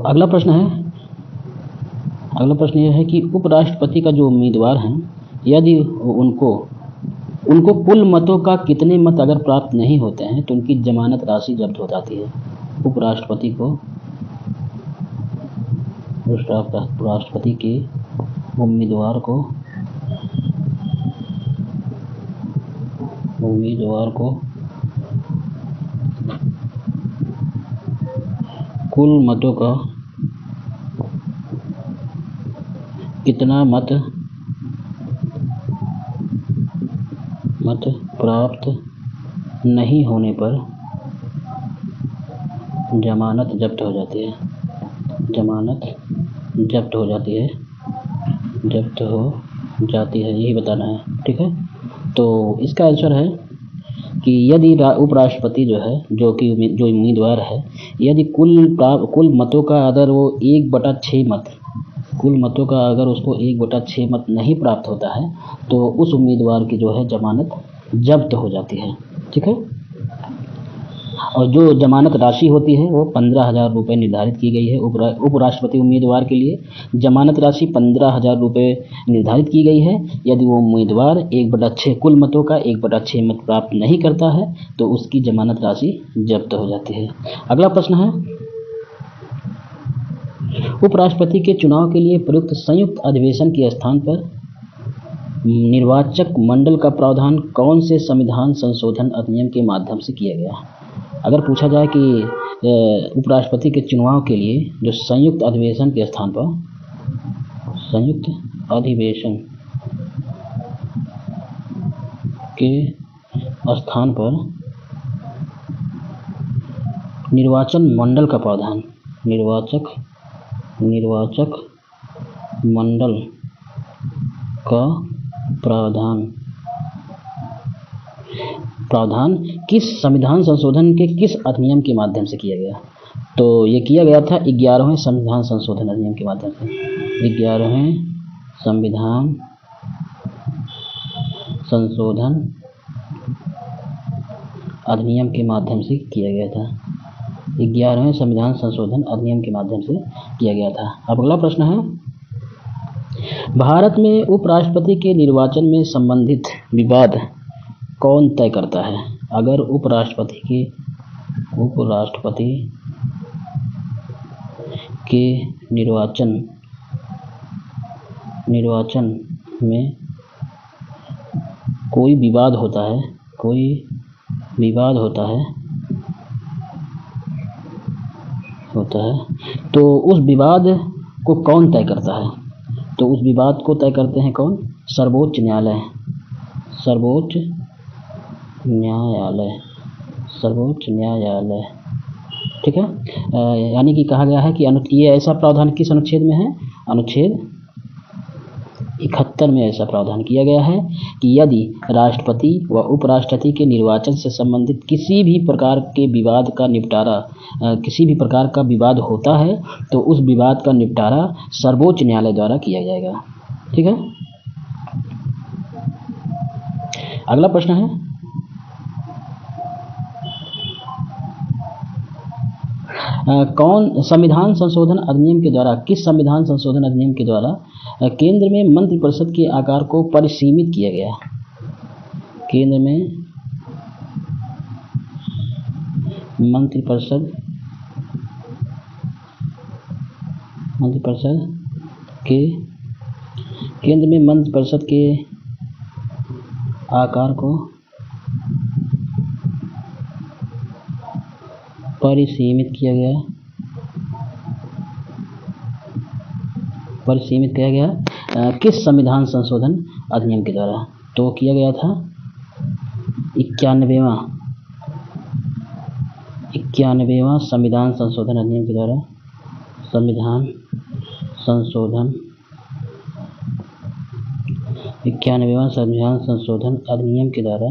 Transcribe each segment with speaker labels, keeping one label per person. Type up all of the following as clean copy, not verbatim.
Speaker 1: अगला प्रश्न यह है कि उपराष्ट्रपति का जो उम्मीदवार हैं, यदि उनको कुल मतों का कितने मत अगर प्राप्त नहीं होते हैं तो उनकी जमानत राशि जब्त हो जाती है। उपराष्ट्रपति के उम्मीदवार को कुल मतों का कितना मत प्राप्त नहीं होने पर जमानत जब्त हो जाती है। यही बताना है, ठीक है। तो इसका आंसर है कि यदि उपराष्ट्रपति जो है, जो उम्मीदवार है, यदि कुल मतों का अगर वो 1/6 मत, कुल मतों का अगर उसको 1/6 मत नहीं प्राप्त होता है तो उस उम्मीदवार की जो है जमानत जब्त हो जाती है, ठीक है। और जो जमानत राशि होती है वो 15,000 रुपये निर्धारित की गई है। उपराष्ट्रपति उम्मीदवार के लिए जमानत राशि 15,000 रुपये निर्धारित की गई है। यदि वो उम्मीदवार 1/6 कुल मतों का 1/6 मत प्राप्त नहीं करता है तो उसकी जमानत राशि जब्त हो जाती है। अगला प्रश्न है, उपराष्ट्रपति के चुनाव के लिए प्रयुक्त संयुक्त अधिवेशन के स्थान पर निर्वाचक मंडल का प्रावधान कौन से संविधान संशोधन अधिनियम के माध्यम से किया गया? अगर पूछा जाए कि उपराष्ट्रपति के चुनाव के लिए जो संयुक्त अधिवेशन के स्थान पर निर्वाचक मंडल का प्रावधान किस संविधान संशोधन के किस अधिनियम के माध्यम से किया गया? तो ये किया गया था 11वें संविधान संशोधन अधिनियम के माध्यम से। 11वें संविधान संशोधन अधिनियम के माध्यम से किया गया था। 11वें संविधान संशोधन अधिनियम के माध्यम से किया गया था। अब अगला प्रश्न है, भारत में उपराष्ट्रपति के निर्वाचन में संबंधित विवाद कौन तय करता है? अगर उपराष्ट्रपति के निर्वाचन में कोई विवाद होता है तो उस विवाद को कौन तय करता है? तो उस विवाद को तय करते हैं कौन? सर्वोच्च न्यायालय, ठीक है। यानी कि कहा गया है कि ये ऐसा प्रावधान किस अनुच्छेद में है? अनुच्छेद 71 में ऐसा प्रावधान किया गया है कि यदि राष्ट्रपति व उपराष्ट्रपति के निर्वाचन से संबंधित किसी भी प्रकार का विवाद होता है तो उस विवाद का निपटारा सर्वोच्च न्यायालय द्वारा किया जाएगा, ठीक है। अगला प्रश्न है, किस संविधान संशोधन अधिनियम के द्वारा केंद्र में मंत्रिपरिषद के आकार को परिसीमित किया गया? केंद्र में मंत्रिपरिषद के आकार को परिसीमित किया गया किस संविधान संशोधन अधिनियम के द्वारा? तो किया गया था 91वां संविधान संशोधन अधिनियम के द्वारा। संविधान संशोधन 91वां संविधान संशोधन अधिनियम के द्वारा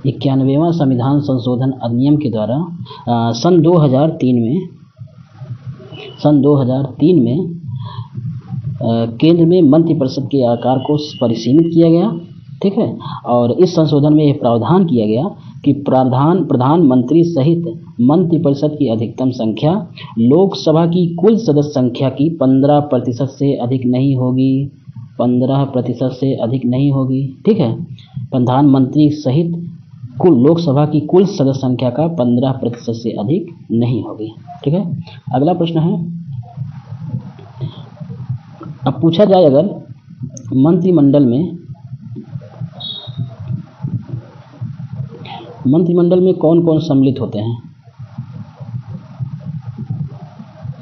Speaker 1: 91वां संविधान संशोधन अधिनियम के द्वारा सन 2003 में केंद्र में मंत्रिपरिषद के आकार को परिसीमित किया गया, ठीक है। और इस संशोधन में यह प्रावधान किया गया कि प्रधानमंत्री सहित मंत्रिपरिषद की अधिकतम संख्या लोकसभा की कुल सदस्य संख्या की 15% से अधिक नहीं होगी। 15% से अधिक नहीं होगी, ठीक है। प्रधानमंत्री सहित कुल लोकसभा की कुल सदस्य संख्या का 15% से अधिक नहीं होगी, ठीक है। अगला प्रश्न है, अब पूछा जाए अगर मंत्रिमंडल में कौन कौन सम्मिलित होते हैं?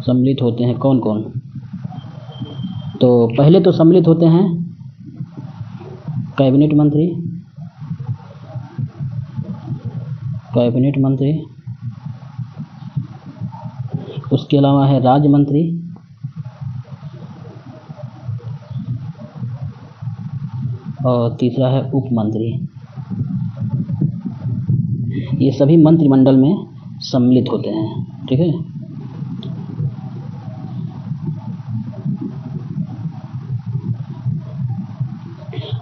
Speaker 1: सम्मिलित होते हैं कौन कौन? तो पहले तो सम्मिलित होते हैं कैबिनेट मंत्री, उसके अलावा है राज्य मंत्री, और तीसरा है उप मंत्री। ये सभी मंत्रिमंडल में सम्मिलित होते हैं, ठीक है।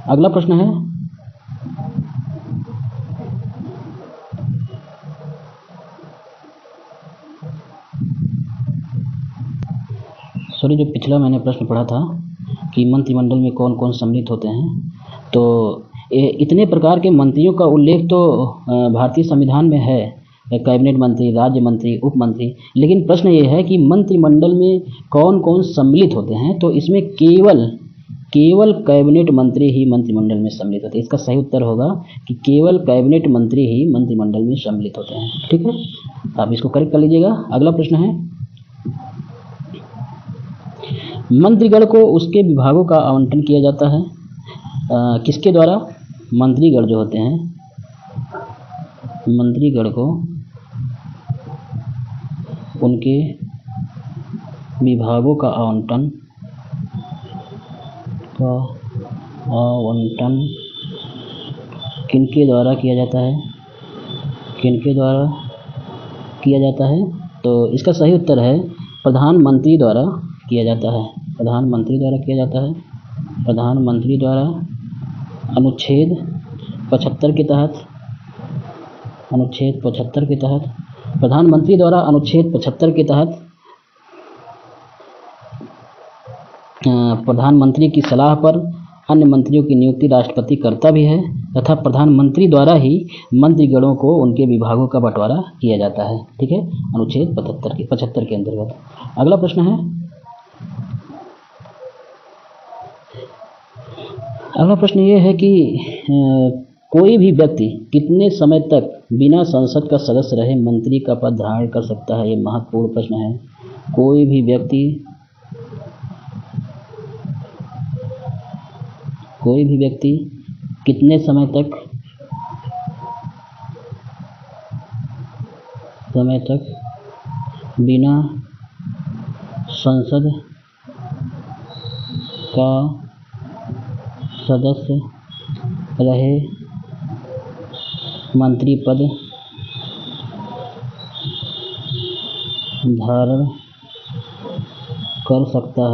Speaker 1: अगला प्रश्न है, जो पिछला मैंने प्रश्न पढ़ा था कि मंत्रिमंडल में कौन कौन सम्मिलित होते हैं, तो इतने प्रकार के मंत्रियों का उल्लेख तो भारतीय संविधान में है, कैबिनेट मंत्री, राज्य मंत्री, उप मंत्री। लेकिन प्रश्न ये है कि मंत्रिमंडल में कौन कौन सम्मिलित होते हैं, तो इसमें केवल कैबिनेट मंत्री ही मंत्रिमंडल में सम्मिलित होते हैं। इसका सही उत्तर होगा कि केवल कैबिनेट मंत्री ही मंत्रिमंडल में सम्मिलित होते हैं, ठीक है। आप इसको करेक्ट कर लीजिएगा। अगला प्रश्न है, मंत्रिगण को उसके विभागों का आवंटन किया जाता है किसके द्वारा? मंत्रीगण जो होते हैं, मंत्रीगण को उनके विभागों का आवंटन किनके द्वारा किया जाता है? किनके द्वारा किया जाता है? तो इसका सही उत्तर है प्रधानमंत्री द्वारा किया जाता है। प्रधानमंत्री द्वारा किया जाता है। प्रधानमंत्री द्वारा अनुच्छेद 75 के तहत प्रधानमंत्री द्वारा अनुच्छेद 75 के तहत प्रधानमंत्री की सलाह पर अन्य मंत्रियों की नियुक्ति राष्ट्रपति करता भी है, तथा प्रधानमंत्री द्वारा ही मंत्रिगणों को उनके विभागों का बंटवारा किया जाता है, ठीक है, अनुच्छेद 75 के अंतर्गत। अगला प्रश्न है, अगला प्रश्न ये है कि कोई भी व्यक्ति कितने समय तक बिना संसद का सदस्य रहे मंत्री का पद धारण कर सकता है? ये महत्वपूर्ण प्रश्न है। कोई भी व्यक्ति कितने समय तक बिना संसद का सदस्य रहे मंत्री पद धारण कर सकता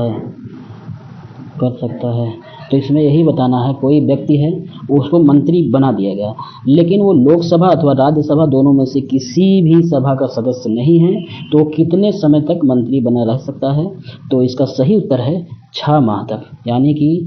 Speaker 1: है। तो इसमें यही बताना है, कोई व्यक्ति है उसको मंत्री बना दिया गया, लेकिन वो लोकसभा अथवा राज्यसभा दोनों में से किसी भी सभा का सदस्य नहीं है, तो कितने समय तक मंत्री बना रह सकता है? तो इसका सही उत्तर है 6 माह तक, यानी कि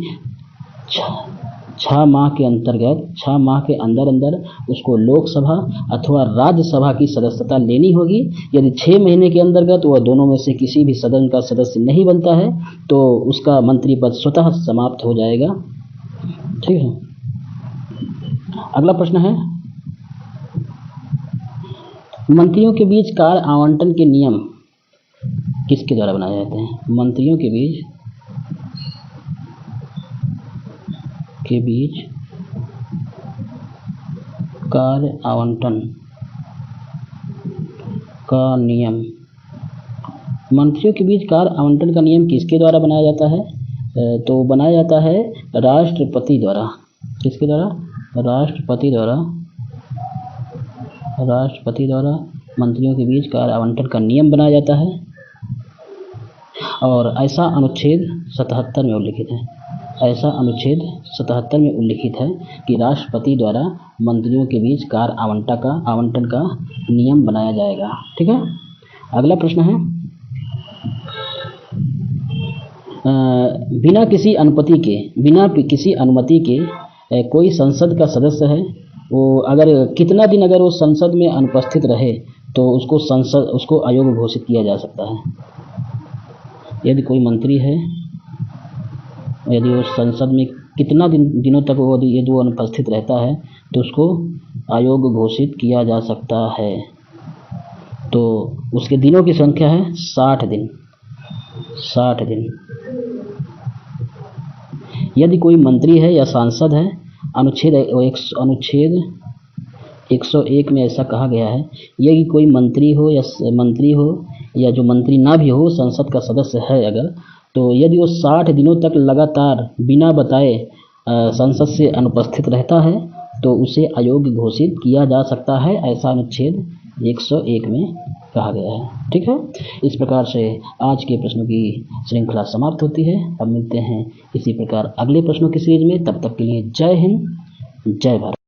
Speaker 1: 6 माह के अंतर्गत 6 माह के अंदर उसको लोकसभा अथवा राज्यसभा की सदस्यता लेनी होगी। यदि 6 महीने के अंतर्गत वह दोनों में से किसी भी सदन का सदस्य नहीं बनता है तो उसका मंत्री पद स्वतः समाप्त हो जाएगा, ठीक है। अगला प्रश्न है, मंत्रियों के बीच कार्य आवंटन के नियम किसके द्वारा बनाए जाते हैं? मंत्रियों के बीच कार्य आवंटन का नियम। मंत्रियों के बीच कार्य आवंटन का नियम किसके द्वारा बनाया जाता है? तो बनाया जाता है राष्ट्रपति द्वारा। किसके द्वारा? राष्ट्रपति द्वारा मंत्रियों के बीच कार्य आवंटन का नियम बनाया जाता है, और ऐसा अनुच्छेद 77 में उल्लिखित है। ऐसा अनुच्छेद 77 में उल्लिखित है कि राष्ट्रपति द्वारा मंत्रियों के बीच कार्य आवंटन का नियम बनाया जाएगा। ठीक है, अगला प्रश्न है, बिना किसी अनुमति के कोई संसद का सदस्य है, वो अगर कितना दिन अगर वो संसद में अनुपस्थित रहे तो उसको अयोग्य घोषित किया जा सकता है। यदि कोई मंत्री है, यदि वो संसद में कितना दिनों तक यदि वो अनुपस्थित रहता है तो उसको अयोग्य घोषित किया जा सकता है। तो उसके दिनों की संख्या है 60 दिन। 60 दिन। यदि कोई मंत्री है या सांसद है, अनुच्छेद 101 में ऐसा कहा गया है, यदि कोई मंत्री हो या जो मंत्री ना भी हो, संसद का सदस्य है अगर, तो यदि वो 60 दिनों तक लगातार बिना बताए संसद से अनुपस्थित रहता है तो उसे अयोग्य घोषित किया जा सकता है, ऐसा अनुच्छेद 101 में कहा गया है। ठीक है, इस प्रकार से आज के प्रश्नों की श्रृंखला समाप्त होती है। अब मिलते हैं इसी प्रकार अगले प्रश्नों की सीरीज में, तब तक के लिए जय हिंद, जय भारत।